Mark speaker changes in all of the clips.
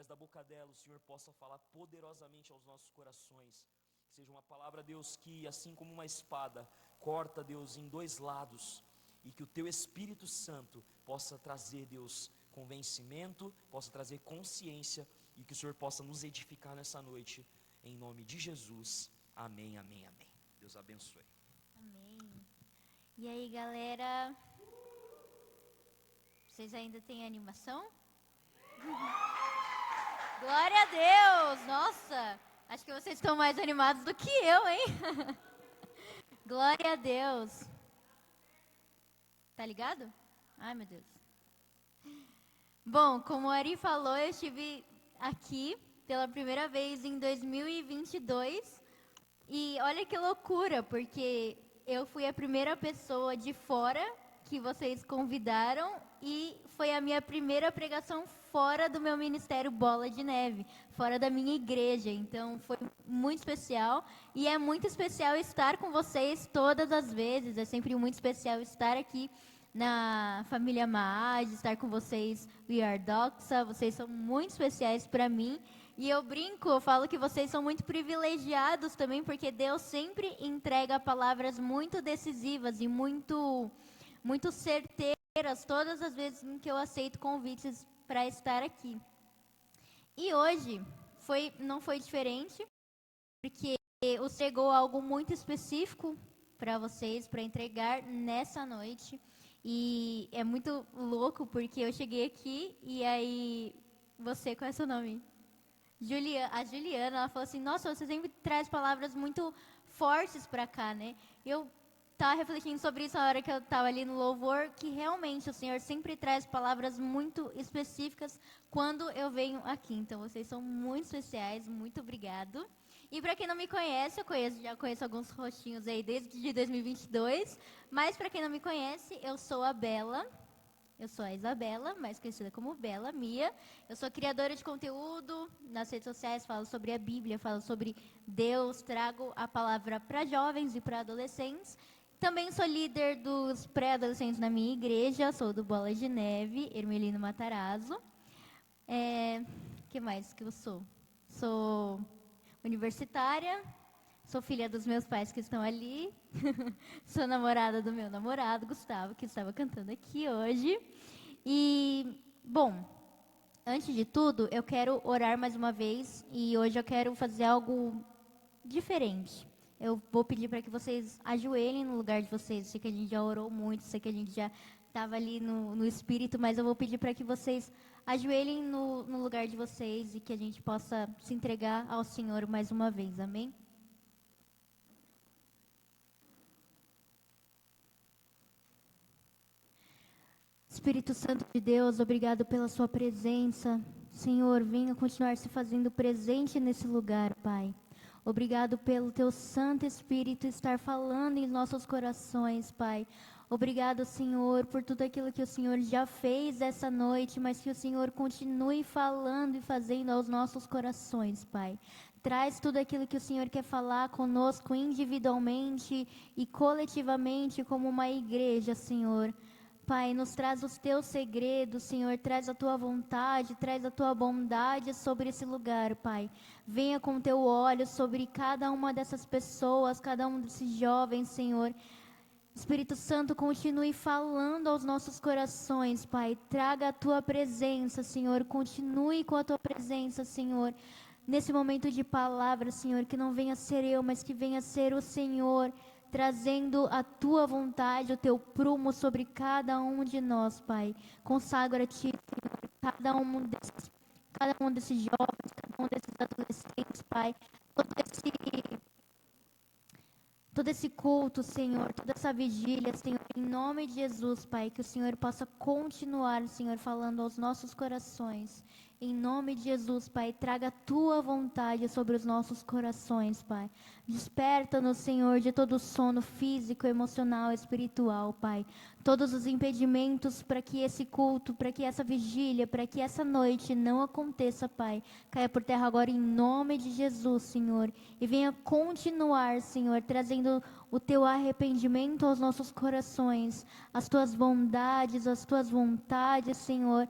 Speaker 1: através da boca dela, o Senhor possa falar poderosamente aos nossos corações. Seja uma palavra, Deus, que assim como uma espada, corta, Deus, em dois lados, e que o Teu Espírito Santo possa trazer, Deus, convencimento, possa trazer consciência, e que o Senhor possa nos edificar nessa noite, em nome de Jesus, amém, amém, amém. Deus abençoe.
Speaker 2: Amém. E aí, galera? Vocês ainda têm animação? Glória a Deus! Nossa, acho que vocês estão mais animados do que eu, hein? Glória a Deus. Tá ligado? Ai, meu Deus. Bom, como o Ari falou, eu estive aqui pela primeira vez em 2022. E olha que loucura, porque eu fui a primeira pessoa de fora que vocês convidaram e foi a minha primeira pregação fora do meu ministério Bola de Neve, fora da minha igreja. Então foi muito especial e é muito especial estar com vocês todas as vezes. É sempre muito especial estar aqui na família Maad, estar com vocês, We Are Doxa. Vocês são muito especiais para mim. E eu brinco, eu falo que vocês são muito privilegiados também, porque Deus sempre entrega palavras muito decisivas e muito certeiras todas as vezes em que eu aceito convites para estar aqui. E hoje não foi diferente, porque o Senhor chegou algo muito específico para vocês, para entregar nessa noite. E é muito louco, porque eu cheguei aqui e aí você, qual é o seu nome? A Juliana, ela falou assim, nossa, você sempre traz palavras muito fortes para cá, né? Eu estava refletindo sobre isso na hora que eu estava ali no louvor, que realmente o Senhor sempre traz palavras muito específicas quando eu venho aqui. Então, vocês são muito especiais, muito obrigado. E para quem não me conhece, já conheço alguns rostinhos aí desde 2022, mas para quem não me conhece, eu sou a Bela. Eu sou a Isabela, mais conhecida como Bela Mia. Eu sou criadora de conteúdo nas redes sociais, falo sobre a Bíblia, falo sobre Deus, trago a palavra para jovens e para adolescentes. Também sou líder dos pré-adolescentes na minha igreja, sou do Bola de Neve, Hermelino Matarazzo. Que mais que eu sou? Sou universitária, sou filha dos meus pais que estão ali. Sou namorada do meu namorado, Gustavo, que estava cantando aqui hoje. E, bom, antes de tudo, eu quero orar mais uma vez. E hoje eu quero fazer algo diferente. Eu vou pedir para que vocês ajoelhem no lugar de vocês. Sei que a gente já orou muito, sei que a gente já estava ali no espírito, mas eu vou pedir para que vocês ajoelhem no lugar de vocês e que a gente possa se entregar ao Senhor mais uma vez. Amém? Espírito Santo de Deus, obrigado pela sua presença. Senhor, venha continuar se fazendo presente nesse lugar, Pai. Obrigado pelo teu Santo Espírito estar falando em nossos corações, Pai. Obrigado, Senhor, por tudo aquilo que o Senhor já fez essa noite, mas que o Senhor continue falando e fazendo aos nossos corações, Pai. Traz tudo aquilo que o Senhor quer falar conosco individualmente e coletivamente como uma igreja, Senhor. Pai, nos traz os teus segredos, Senhor, traz a tua vontade, traz a tua bondade sobre esse lugar, Pai. Venha com o teu olho sobre cada uma dessas pessoas, cada um desses jovens, Senhor. Espírito Santo, continue falando aos nossos corações, Pai. Traga a tua presença, Senhor. Continue com a tua presença, Senhor. Nesse momento de palavra, Senhor, que não venha ser eu, mas que venha ser o Senhor, trazendo a tua vontade, o teu prumo sobre cada um de nós, Pai. Consagra a ti, Senhor, cada um desses jovens, cada um desses adolescentes, Pai. Todo esse culto, Senhor, toda essa vigília, Senhor, em nome de Jesus, Pai, que o Senhor possa continuar, Senhor, falando aos nossos corações. Em nome de Jesus, Pai, traga a tua vontade sobre os nossos corações, Pai. Desperta-nos, Senhor, de todo sono físico, emocional, espiritual, Pai. Todos os impedimentos para que esse culto, para que essa vigília, para que essa noite não aconteça, Pai, caia por terra agora em nome de Jesus, Senhor. E venha continuar, Senhor, trazendo o teu arrependimento aos nossos corações, as tuas bondades, as tuas vontades, Senhor.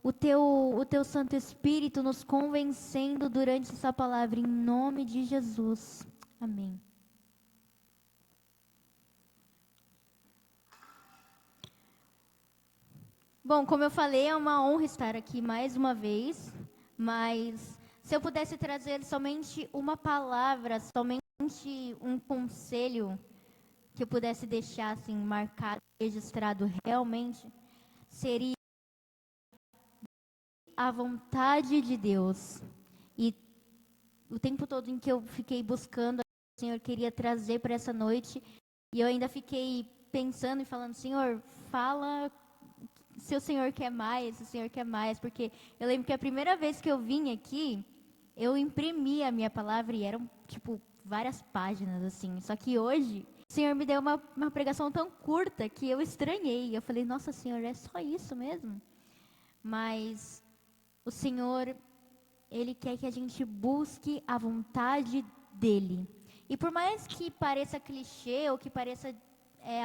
Speaker 2: o teu Santo Espírito nos convencendo durante essa palavra, em nome de Jesus. Amém. Bom, como eu falei, é uma honra estar aqui mais uma vez, mas se eu pudesse trazer somente uma palavra, somente um conselho que eu pudesse deixar assim marcado, registrado realmente, seria a vontade de Deus. E o tempo todo em que eu fiquei buscando, o Senhor queria trazer para essa noite, e eu ainda fiquei pensando e falando, Senhor, fala se o Senhor quer mais, se o Senhor quer mais, porque eu lembro que a primeira vez que eu vim aqui, eu imprimi a minha palavra e eram, tipo, várias páginas, assim. Só que hoje, o Senhor me deu uma pregação tão curta que eu estranhei. Eu falei, nossa, Senhor, é só isso mesmo? Mas o Senhor, Ele quer que a gente busque a vontade dEle. E por mais que pareça clichê ou que pareça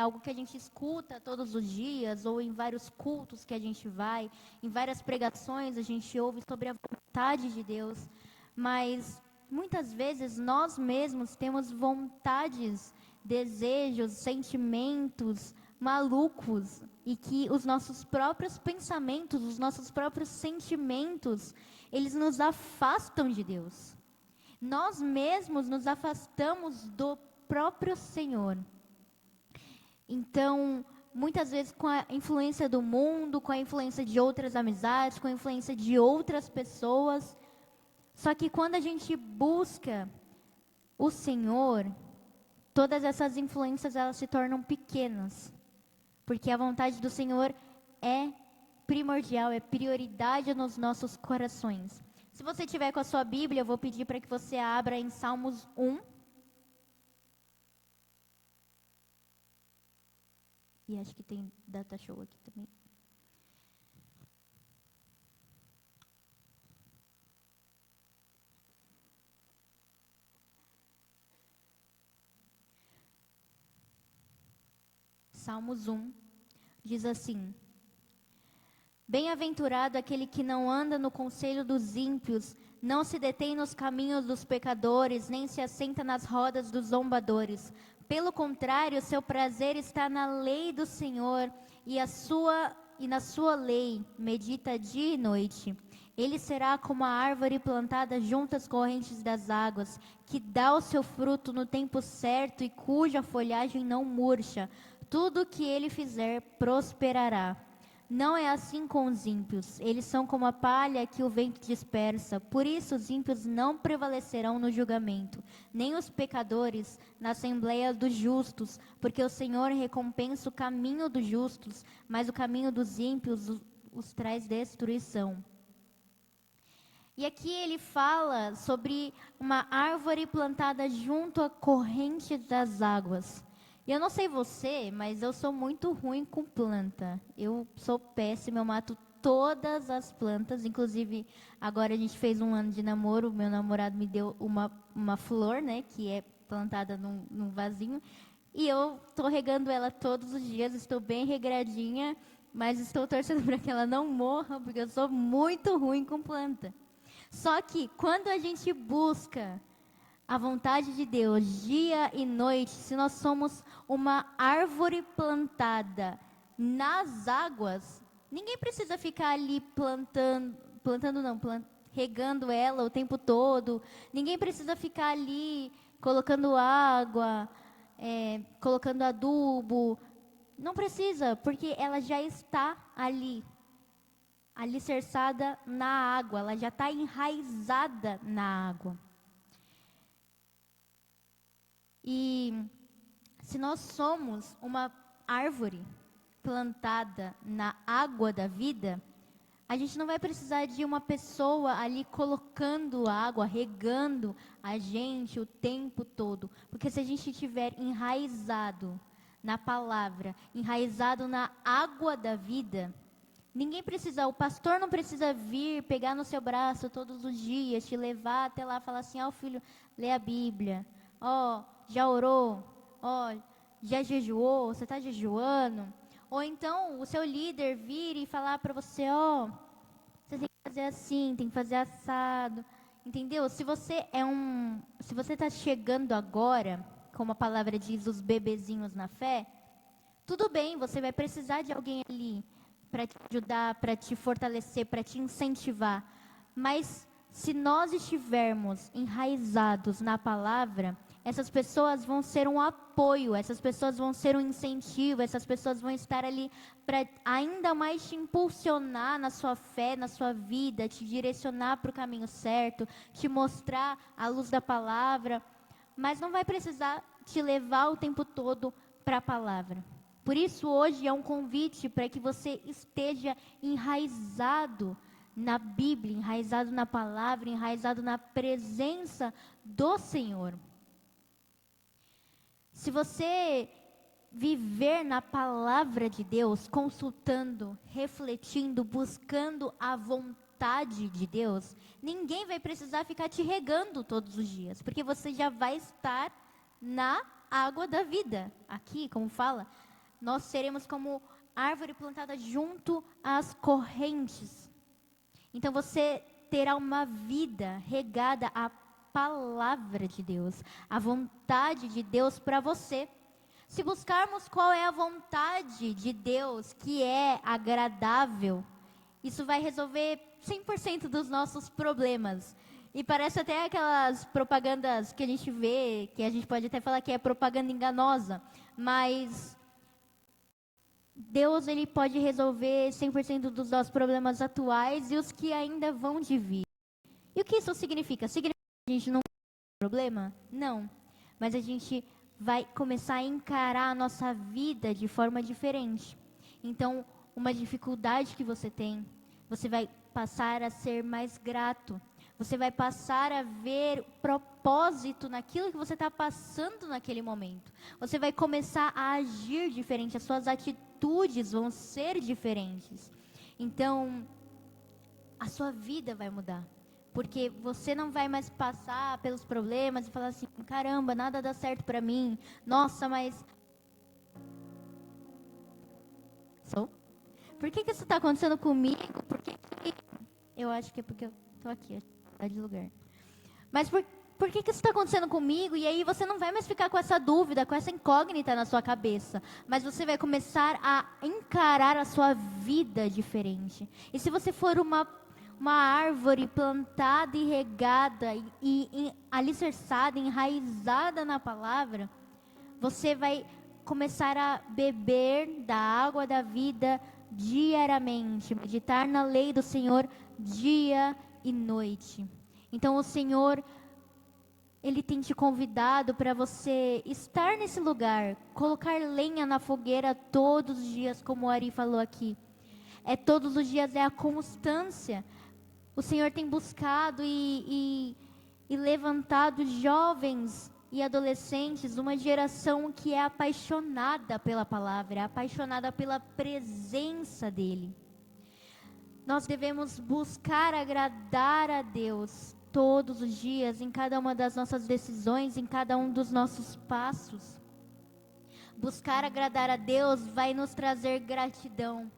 Speaker 2: algo que a gente escuta todos os dias, ou em vários cultos que a gente vai, em várias pregações a gente ouve sobre a vontade de Deus, mas muitas vezes nós mesmos temos vontades, desejos, sentimentos malucos, e que os nossos próprios pensamentos, os nossos próprios sentimentos, eles nos afastam de Deus. Nós mesmos nos afastamos do próprio Senhor. Então, muitas vezes com a influência do mundo, com a influência de outras amizades, com a influência de outras pessoas. Só que quando a gente busca o Senhor, todas essas influências elas se tornam pequenas. Porque a vontade do Senhor é primordial, é prioridade nos nossos corações. Se você tiver com a sua Bíblia, eu vou pedir para que você abra em Salmos 1. E acho que tem data show aqui também. Salmos 1 diz assim: Bem-aventurado aquele que não anda no conselho dos ímpios, não se detém nos caminhos dos pecadores, nem se assenta nas rodas dos zombadores. Pelo contrário, seu prazer está na lei do Senhor, e na sua lei medita dia e noite. Ele será como a árvore plantada junto às correntes das águas, que dá o seu fruto no tempo certo e cuja folhagem não murcha. Tudo o que ele fizer prosperará. Não é assim com os ímpios. Eles são como a palha que o vento dispersa. Por isso os ímpios não prevalecerão no julgamento, nem os pecadores na assembleia dos justos, porque o Senhor recompensa o caminho dos justos, mas o caminho dos ímpios os traz destruição. E aqui ele fala sobre uma árvore plantada junto à corrente das águas. E eu não sei você, mas eu sou muito ruim com planta. Eu sou péssima, eu mato todas as plantas. Inclusive, agora a gente fez um ano de namoro, meu namorado me deu uma flor, né, que é plantada num vasinho. E eu estou regando ela todos os dias, estou bem regradinha, mas estou torcendo para que ela não morra, porque eu sou muito ruim com planta. Só que quando a gente busca a vontade de Deus dia e noite, se nós somos uma árvore plantada nas águas, ninguém precisa ficar ali regando ela o tempo todo, ninguém precisa ficar ali colocando água, colocando adubo, não precisa, porque ela já está ali, alicerçada na água, ela já está enraizada na água. E se nós somos uma árvore plantada na água da vida, a gente não vai precisar de uma pessoa ali colocando água, regando a gente o tempo todo. Porque se a gente estiver enraizado na palavra, enraizado na água da vida, ninguém precisa, o pastor não precisa vir, pegar no seu braço todos os dias, te levar até lá e falar assim, ó filho, lê a Bíblia, ó, já orou, ó, já jejuou, você está jejuando? Ou então o seu líder vir e falar para você, ó, fazer assim, tem que fazer assado. Entendeu? Se você está chegando agora, como a palavra diz, os bebezinhos na fé, tudo bem, você vai precisar de alguém ali para te ajudar, para te fortalecer, para te incentivar. Mas se nós estivermos enraizados na palavra, essas pessoas vão ser um apoio, essas pessoas vão ser um incentivo, essas pessoas vão estar ali para ainda mais te impulsionar na sua fé, na sua vida, te direcionar para o caminho certo, te mostrar a luz da palavra, mas não vai precisar te levar o tempo todo para a palavra. Por isso, hoje é um convite para que você esteja enraizado na Bíblia, enraizado na palavra, enraizado na presença do Senhor. Se você viver na palavra de Deus, consultando, refletindo, buscando a vontade de Deus, ninguém vai precisar ficar te regando todos os dias, porque você já vai estar na água da vida. Aqui, como fala, nós seremos como árvore plantada junto às correntes. Então você terá uma vida regada à palavra de Deus, a vontade de Deus para você. Se buscarmos qual é a vontade de Deus que é agradável, isso vai resolver 100% dos nossos problemas. E parece até aquelas propagandas que a gente vê, que a gente pode até falar que é propaganda enganosa, mas Deus, ele pode resolver 100% dos nossos problemas atuais e os que ainda vão de vir. E o que isso significa? Significa que a gente não tem problema? Não. Mas a gente vai começar a encarar a nossa vida de forma diferente. Então, uma dificuldade que você tem, você vai passar a ser mais grato. Você vai passar a ver propósito naquilo que você está passando naquele momento. Você vai começar a agir diferente, as suas atitudes vão ser diferentes. Então, a sua vida vai mudar. Porque você não vai mais passar pelos problemas e falar assim, caramba, nada dá certo para mim. Nossa, mas... Por que isso está acontecendo comigo? Eu acho que é porque eu estou aqui, de lugar. Mas por que isso está acontecendo comigo? E aí você não vai mais ficar com essa dúvida, com essa incógnita na sua cabeça. Mas você vai começar a encarar a sua vida diferente. E se você for uma árvore plantada e regada e alicerçada, enraizada na palavra, você vai começar a beber da água da vida diariamente, meditar na lei do Senhor dia e noite. Então o Senhor, Ele tem te convidado para você estar nesse lugar, colocar lenha na fogueira todos os dias, como o Ari falou aqui. Todos os dias é a constância. O Senhor tem buscado e levantado jovens e adolescentes, uma geração que é apaixonada pela palavra, apaixonada pela presença dEle. Nós devemos buscar agradar a Deus todos os dias, em cada uma das nossas decisões, em cada um dos nossos passos. Buscar agradar a Deus vai nos trazer gratidão,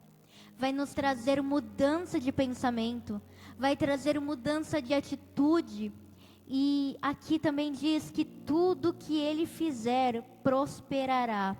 Speaker 2: vai nos trazer mudança de pensamento, vai trazer mudança de atitude. E aqui também diz que tudo que Ele fizer prosperará.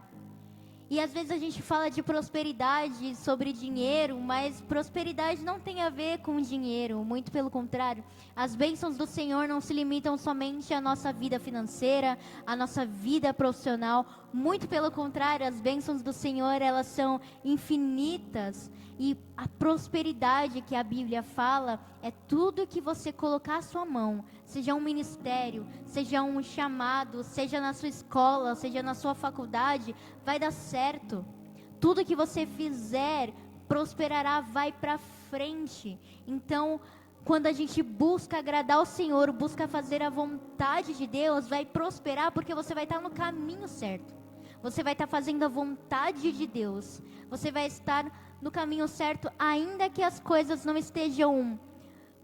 Speaker 2: E às vezes a gente fala de prosperidade sobre dinheiro, mas prosperidade não tem a ver com dinheiro, muito pelo contrário. As bênçãos do Senhor não se limitam somente à nossa vida financeira, à nossa vida profissional. Muito pelo contrário, as bênçãos do Senhor, elas são infinitas. E a prosperidade que a Bíblia fala é tudo que você colocar à sua mão, seja um ministério, seja um chamado, seja na sua escola, seja na sua faculdade, vai dar certo. Tudo que você fizer prosperará, vai para frente. Então, quando a gente busca agradar o Senhor, busca fazer a vontade de Deus, vai prosperar porque você vai estar no caminho certo. Você vai estar fazendo a vontade de Deus. Você vai estar no caminho certo, ainda que as coisas não estejam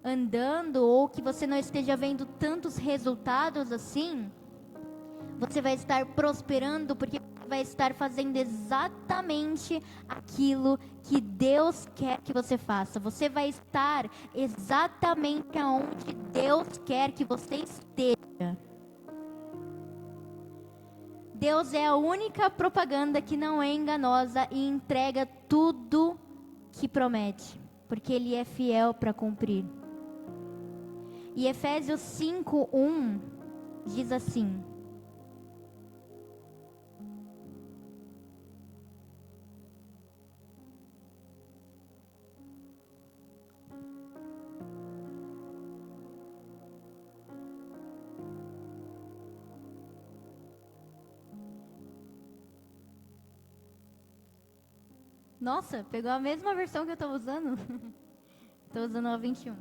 Speaker 2: andando ou que você não esteja vendo tantos resultados assim. Você vai estar prosperando porque vai estar fazendo exatamente aquilo que Deus quer que você faça. Você vai estar exatamente aonde Deus quer que você esteja. Deus é a única propaganda que não é enganosa e entrega tudo que promete, porque Ele é fiel para cumprir. E Efésios 5:1 diz assim: Nossa, pegou a mesma versão que eu estou usando. Estou usando a 21.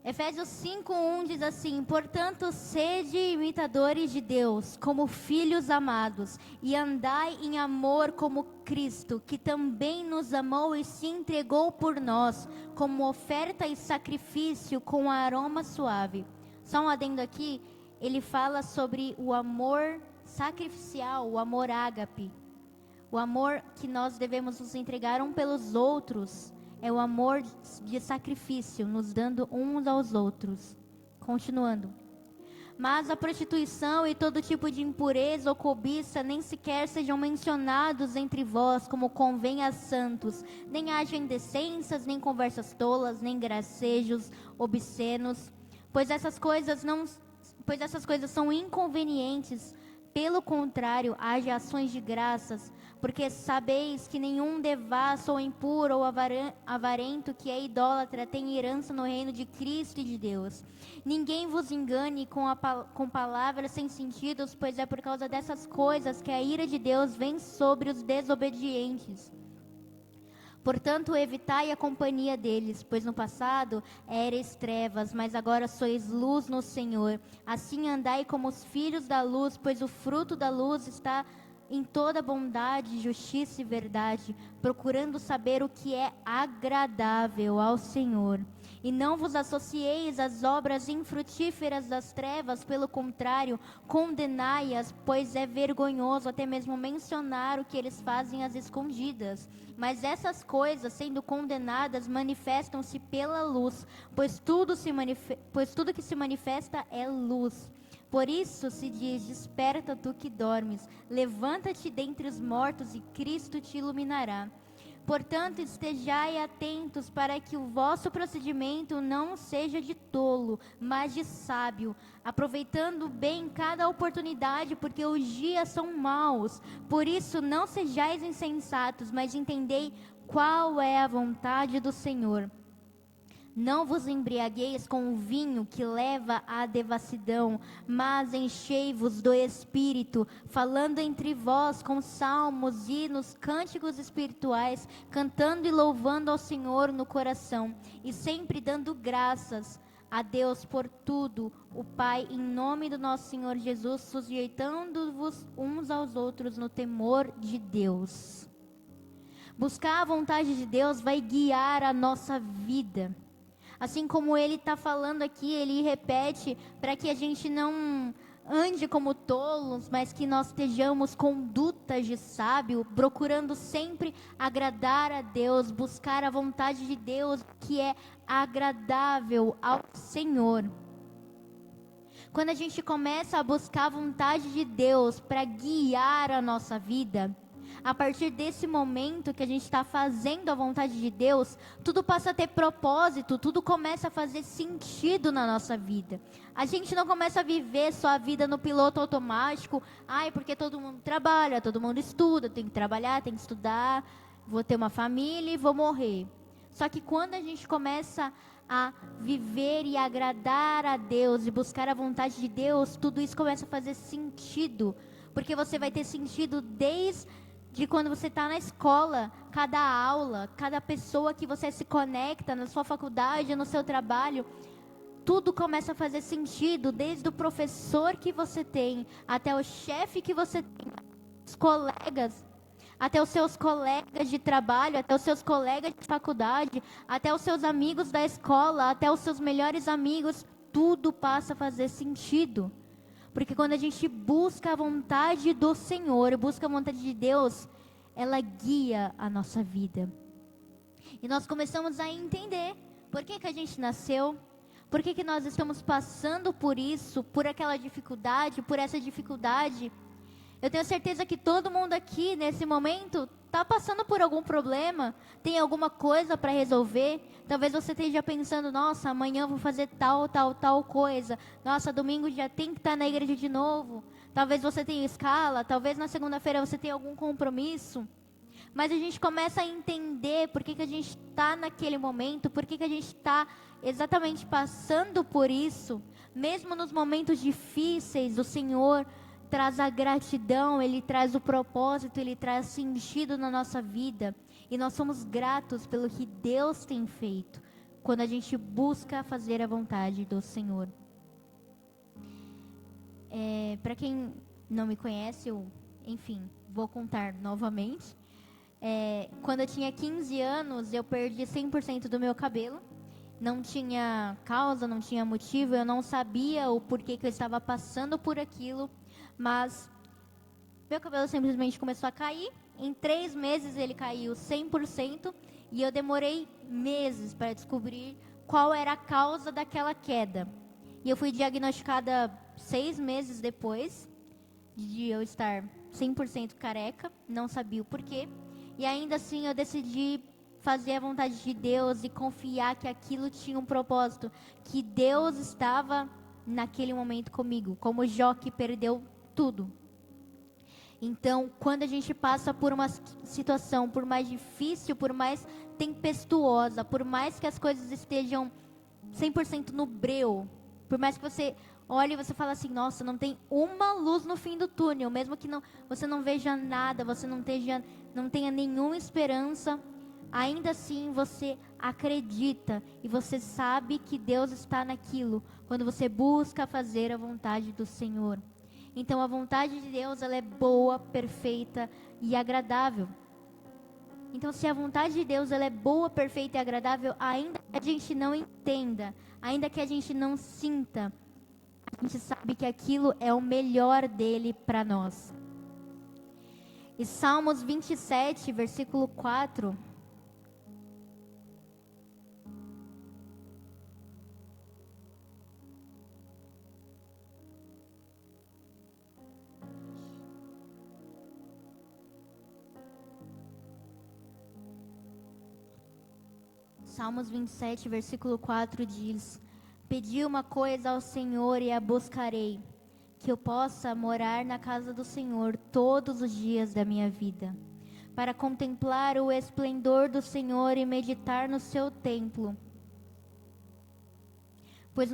Speaker 2: Efésios 5:1 diz assim: portanto, sede imitadores de Deus, como filhos amados, e andai em amor como Cristo, que também nos amou e se entregou por nós, como oferta e sacrifício com aroma suave. Só um adendo aqui, ele fala sobre o amor sacrificial, o amor ágape. O amor que nós devemos nos entregar um pelos outros é o amor de sacrifício, nos dando uns aos outros. Continuando. Mas a prostituição e todo tipo de impureza ou cobiça nem sequer sejam mencionados entre vós, como convém a santos. Nem haja indecências, nem conversas tolas, nem gracejos obscenos, pois essas coisas são inconvenientes. Pelo contrário, haja ações de graças, porque sabeis que nenhum devasso ou impuro ou avarento que é idólatra tem herança no reino de Cristo e de Deus. Ninguém vos engane com palavras sem sentido, pois é por causa dessas coisas que a ira de Deus vem sobre os desobedientes. Portanto, evitai a companhia deles, pois no passado erais trevas, mas agora sois luz no Senhor. Assim andai como os filhos da luz, pois o fruto da luz está em toda bondade, justiça e verdade, procurando saber o que é agradável ao Senhor. E não vos associeis às obras infrutíferas das trevas, pelo contrário, condenai-as, pois é vergonhoso até mesmo mencionar o que eles fazem às escondidas. Mas essas coisas, sendo condenadas, manifestam-se pela luz, pois tudo que se manifesta é luz. Por isso se diz: desperta tu que dormes, levanta-te dentre os mortos e Cristo te iluminará. Portanto, estejai atentos para que o vosso procedimento não seja de tolo, mas de sábio, aproveitando bem cada oportunidade, porque os dias são maus. Por isso, não sejais insensatos, mas entendei qual é a vontade do Senhor. Não vos embriagueis com o vinho que leva à devassidão, mas enchei-vos do Espírito, falando entre vós com salmos, hinos, cânticos espirituais, cantando e louvando ao Senhor no coração, e sempre dando graças a Deus por tudo, o Pai, em nome do nosso Senhor Jesus, sujeitando-vos uns aos outros no temor de Deus. Buscar a vontade de Deus vai guiar a nossa vida. Assim como ele está falando aqui, ele repete para que a gente não ande como tolos, mas que nós estejamos condutas de sábio, procurando sempre agradar a Deus, buscar a vontade de Deus, que é agradável ao Senhor. Quando a gente começa a buscar a vontade de Deus para guiar a nossa vida, a partir desse momento que a gente está fazendo a vontade de Deus, tudo passa a ter propósito, tudo começa a fazer sentido na nossa vida. A gente não começa a viver só a vida no piloto automático, porque todo mundo trabalha, todo mundo estuda, tem que trabalhar, tem que estudar, vou ter uma família e vou morrer. Só que quando a gente começa a viver e agradar a Deus e buscar a vontade de Deus, tudo isso começa a fazer sentido, porque você vai ter sentido desde quando você está na escola, cada aula, cada pessoa que você se conecta, na sua faculdade, no seu trabalho, tudo começa a fazer sentido, desde o professor que você tem, até o chefe que você tem, os colegas, até os seus colegas de trabalho, até os seus colegas de faculdade, até os seus amigos da escola, até os seus melhores amigos, tudo passa a fazer sentido. Porque quando a gente busca a vontade do Senhor, busca a vontade de Deus, ela guia a nossa vida. E nós começamos a entender por que a gente nasceu, por que nós estamos passando por isso, por aquela dificuldade, por essa dificuldade. Eu tenho certeza que todo mundo aqui, nesse momento, está passando por algum problema, tem alguma coisa para resolver. Talvez você esteja pensando, nossa, amanhã eu vou fazer tal coisa. Nossa, domingo já tem que estar na igreja de novo. Talvez você tenha escala, talvez na segunda-feira você tenha algum compromisso. Mas a gente começa a entender por que a gente está naquele momento, por que a gente está exatamente passando por isso. Mesmo nos momentos difíceis, o Senhor traz a gratidão, Ele traz o propósito, Ele traz sentido na nossa vida. E nós somos gratos pelo que Deus tem feito, quando a gente busca fazer a vontade do Senhor. Para quem não me conhece, vou contar novamente. Quando eu tinha 15 anos, eu perdi 100% do meu cabelo. Não tinha causa, não tinha motivo, eu não sabia o porquê que eu estava passando por aquilo. Mas meu cabelo simplesmente começou a cair. Em 3 meses ele caiu 100%. E eu demorei meses para descobrir qual era a causa daquela queda. E eu fui diagnosticada 6 meses depois de eu estar 100% careca. Não sabia o porquê. E ainda assim eu decidi fazer a vontade de Deus e confiar que aquilo tinha um propósito. Que Deus estava naquele momento comigo. Como Jó, que perdeu tudo. Então, quando a gente passa por uma situação, por mais difícil, por mais tempestuosa, por mais que as coisas estejam 100% no breu, por mais que você olhe e você fala assim, nossa, não tem uma luz no fim do túnel, mesmo que você não veja nada, você não tenha nenhuma esperança, ainda assim você acredita e você sabe que Deus está naquilo, quando você busca fazer a vontade do Senhor. Então a vontade de Deus, ela é boa, perfeita e agradável. Então se a vontade de Deus, ela é boa, perfeita e agradável, ainda que a gente não entenda, ainda que a gente não sinta, a gente sabe que aquilo é o melhor dele para nós. E Salmos 27, versículo 4... Salmos 27, versículo 4 diz: Pedi uma coisa ao Senhor e a buscarei, que eu possa morar na casa do Senhor todos os dias da minha vida, para contemplar o esplendor do Senhor e meditar no seu templo. Pois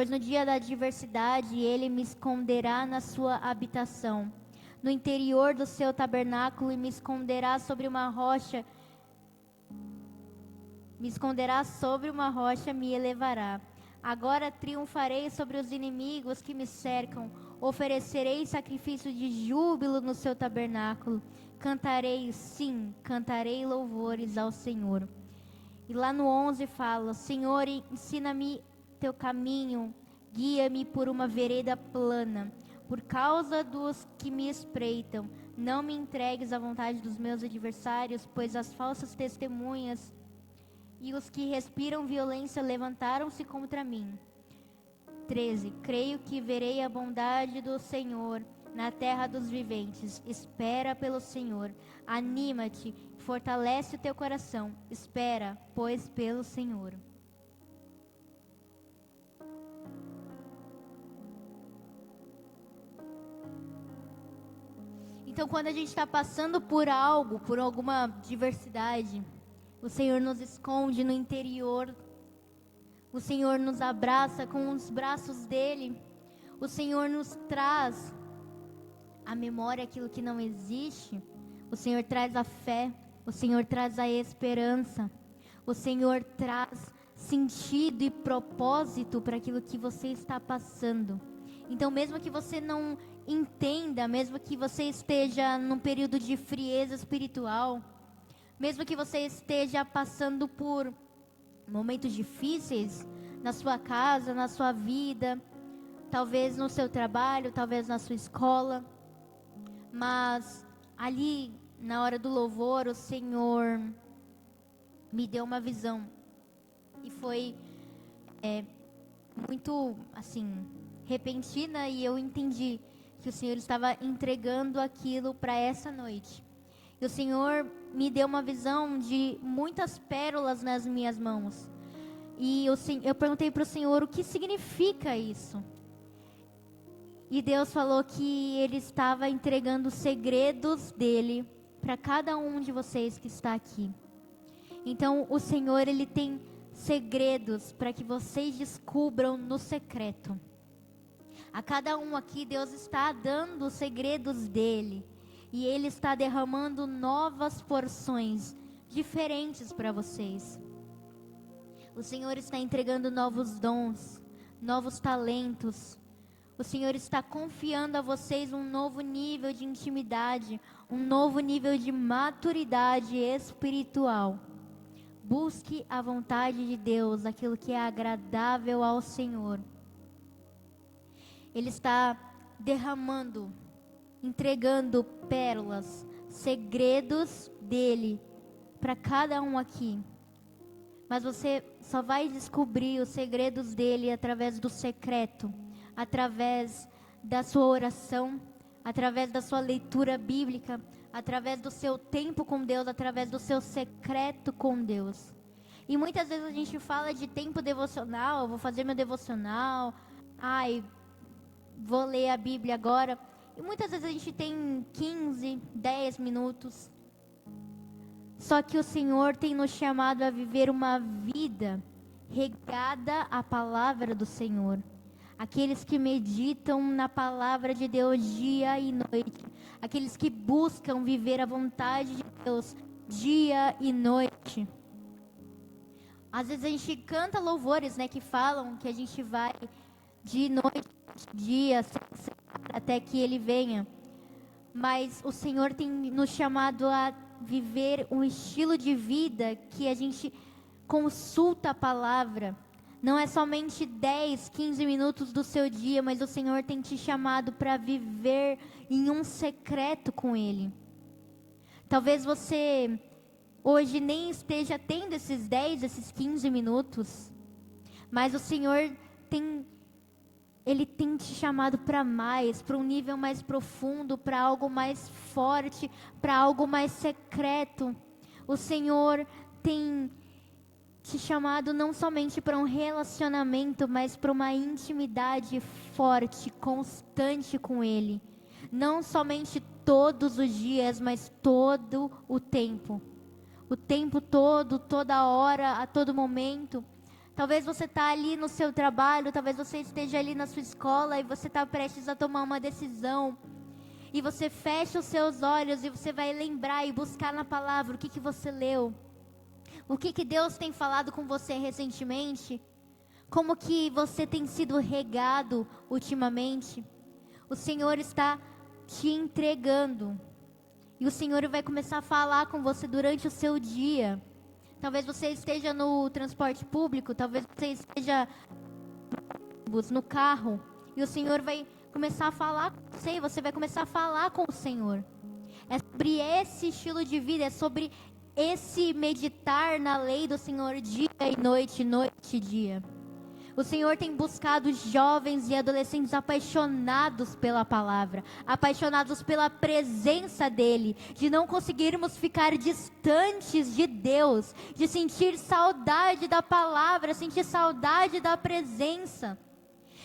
Speaker 2: no dia da adversidade Ele me esconderá na sua habitação, no interior do seu tabernáculo, e me esconderá sobre uma rocha. Me elevará. Agora triunfarei sobre os inimigos que me cercam. Oferecerei sacrifício de júbilo no seu tabernáculo. Cantarei louvores ao Senhor. E lá no 11 fala: Senhor, ensina-me teu caminho, guia-me por uma vereda plana. Por causa dos que me espreitam, não me entregues à vontade dos meus adversários, pois as falsas testemunhas e os que respiram violência levantaram-se contra mim. 13. Creio que verei a bondade do Senhor na terra dos viventes. Espera pelo Senhor. Anima-te, fortalece o teu coração. Espera, pois, pelo Senhor. Então, quando a gente está passando por algo, por alguma diversidade, o Senhor nos esconde no interior. O Senhor nos abraça com os braços dele. O Senhor nos traz à memória aquilo que não existe. O Senhor traz a fé. O Senhor traz a esperança. O Senhor traz sentido e propósito para aquilo que você está passando. Então, mesmo que você não entenda, mesmo que você esteja num período de frieza espiritual, mesmo que você esteja passando por momentos difíceis na sua casa, na sua vida, talvez no seu trabalho, talvez na sua escola, mas ali na hora do louvor o Senhor me deu uma visão e foi muito assim repentina, e eu entendi que o Senhor estava entregando aquilo para essa noite. E o Senhor me deu uma visão de muitas pérolas nas minhas mãos. E eu perguntei para o Senhor o que significa isso. E Deus falou que Ele estava entregando segredos dEle para cada um de vocês que está aqui. Então o Senhor, Ele tem segredos para que vocês descubram no secreto. A cada um aqui Deus está dando os segredos dEle. E Ele está derramando novas porções diferentes para vocês. O Senhor está entregando novos dons, novos talentos. O Senhor está confiando a vocês um novo nível de intimidade, um novo nível de maturidade espiritual. Busque a vontade de Deus, aquilo que é agradável ao Senhor. Ele está derramando, entregando pérolas, segredos dele para cada um aqui. Mas você só vai descobrir os segredos dele através do secreto, através da sua oração, através da sua leitura bíblica, através do seu tempo com Deus, através do seu secreto com Deus. E muitas vezes a gente fala de tempo devocional, eu vou fazer meu devocional, vou ler a Bíblia agora. E muitas vezes a gente tem 15, 10 minutos. Só que o Senhor tem nos chamado a viver uma vida regada à palavra do Senhor. Aqueles que meditam na palavra de Deus dia e noite. Aqueles que buscam viver a vontade de Deus dia e noite. Às vezes a gente canta louvores, né, que falam que a gente vai de noite, dia, até que Ele venha. Mas o Senhor tem nos chamado a viver um estilo de vida que a gente consulta a palavra. Não é somente 10, 15 minutos do seu dia, mas o Senhor tem te chamado para viver em um secreto com Ele. Talvez você hoje nem esteja tendo esses 10, esses 15 minutos, mas o Senhor Ele tem te chamado para mais, para um nível mais profundo, para algo mais forte, para algo mais secreto. O Senhor tem te chamado não somente para um relacionamento, mas para uma intimidade forte, constante com Ele. Não somente todos os dias, mas todo o tempo. O tempo todo, toda hora, a todo momento. Talvez você está ali no seu trabalho, talvez você esteja ali na sua escola e você está prestes a tomar uma decisão. E você fecha os seus olhos e você vai lembrar e buscar na palavra o que você leu. O que Deus tem falado com você recentemente? Como que você tem sido regado ultimamente? O Senhor está te entregando. E o Senhor vai começar a falar com você durante o seu dia. Talvez você esteja no transporte público, talvez você esteja no carro. E o Senhor vai começar a falar com você, e você vai começar a falar com o Senhor. É sobre esse estilo de vida, é sobre esse meditar na lei do Senhor dia e noite, noite e dia. O Senhor tem buscado jovens e adolescentes apaixonados pela palavra, apaixonados pela presença dEle, de não conseguirmos ficar distantes de Deus, de sentir saudade da palavra, sentir saudade da presença.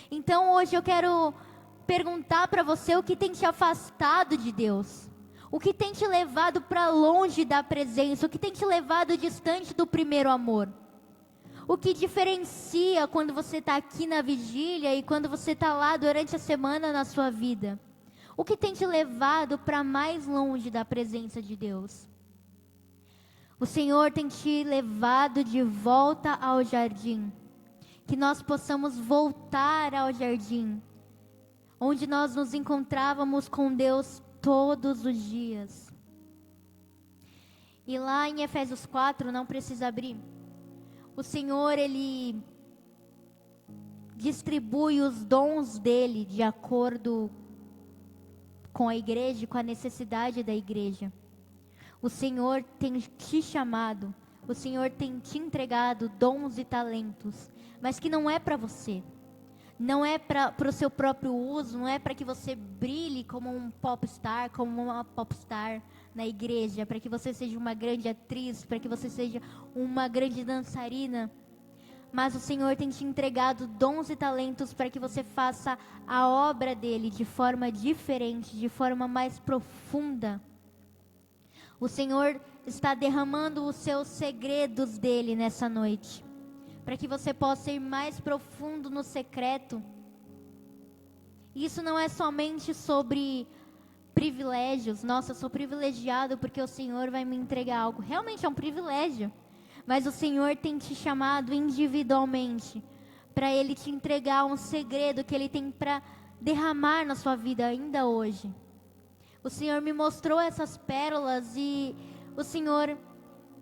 Speaker 2: Então hoje eu quero perguntar para você o que tem te afastado de Deus. O que tem te levado para longe da presença? O que tem te levado distante do primeiro amor? O que diferencia quando você está aqui na vigília e quando você está lá durante a semana na sua vida? O que tem te levado para mais longe da presença de Deus? O Senhor tem te levado de volta ao jardim. Que nós possamos voltar ao jardim, onde nós nos encontrávamos com Deus todos os dias. E lá em Efésios 4, não precisa abrir, o Senhor, Ele distribui os dons dele de acordo com a igreja, com a necessidade da igreja. O Senhor tem te chamado, o Senhor tem te entregado dons e talentos, mas que não é para você. Não é para o seu próprio uso, não é para que você brilhe como um popstar, como uma popstar na igreja, para que você seja uma grande atriz, para que você seja uma grande dançarina. Mas o Senhor tem te entregado dons e talentos para que você faça a obra dele de forma diferente, de forma mais profunda. O Senhor está derramando os seus segredos dele nessa noite, para que você possa ir mais profundo no secreto. Isso não é somente sobre privilégios. Nossa, eu sou privilegiado porque o Senhor vai me entregar algo. Realmente é um privilégio. Mas o Senhor tem te chamado individualmente, para Ele te entregar um segredo que Ele tem para derramar na sua vida ainda hoje. O Senhor me mostrou essas pérolas e o Senhor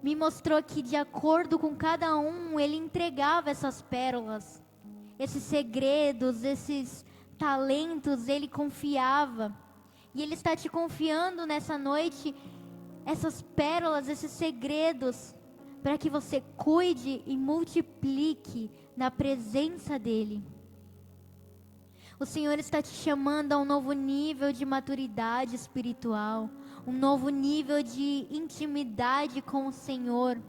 Speaker 2: me mostrou que de acordo com cada um, Ele entregava essas pérolas, esses segredos, esses talentos, Ele confiava. E Ele está te confiando nessa noite essas pérolas, esses segredos, para que você cuide e multiplique na presença dEle. O Senhor está te chamando a um novo nível de maturidade espiritual, um novo nível de intimidade com o Senhor.